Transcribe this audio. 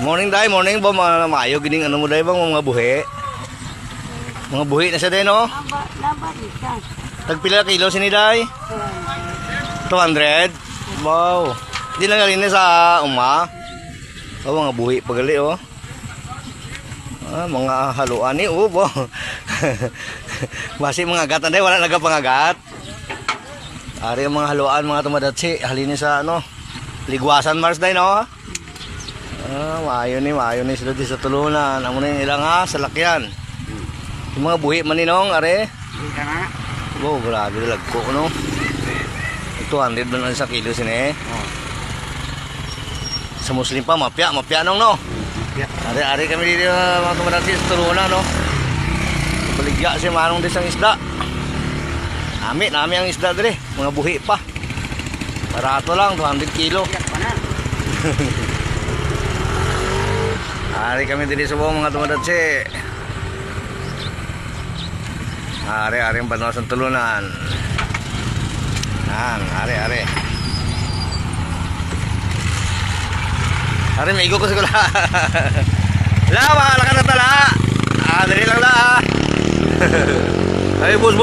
Morning day, morning ba maayo gining ano mo day bang mga buhi? Mga buhi na siya day no? Tagpila kilo sini day? 200. Wow. Di lang galing na sa uma. Oh, mga buhi pagali oh. Ah, mga haluan ni oh, bo. Basi mga agat day wala nagapangagat. Ari ang mga haluan mga tumadatsi, halini sa ano? Ligwasan Mars day no? Ah, maayo ni sila di sa tulunan. Amo na yung ilang ha, salakyan. Yung mga buhi maninong, are. Wow, grabe lagko no. 200 ba na sa kilo sini? Sa Muslim pa, mapya nong no. Are kami dito mga tumadati sa tulunan no. Baligya si manong di sang isda. Nami ang isda dire, mga buhi pa. Barato lang, 200 kilo. Ari kami diri sa buong mga tumadatsi. Ari ang banos ng tulunan. Ari. Ari may igo ko siguro. La, makala ka na tala. Dali lang la. Ay, bus.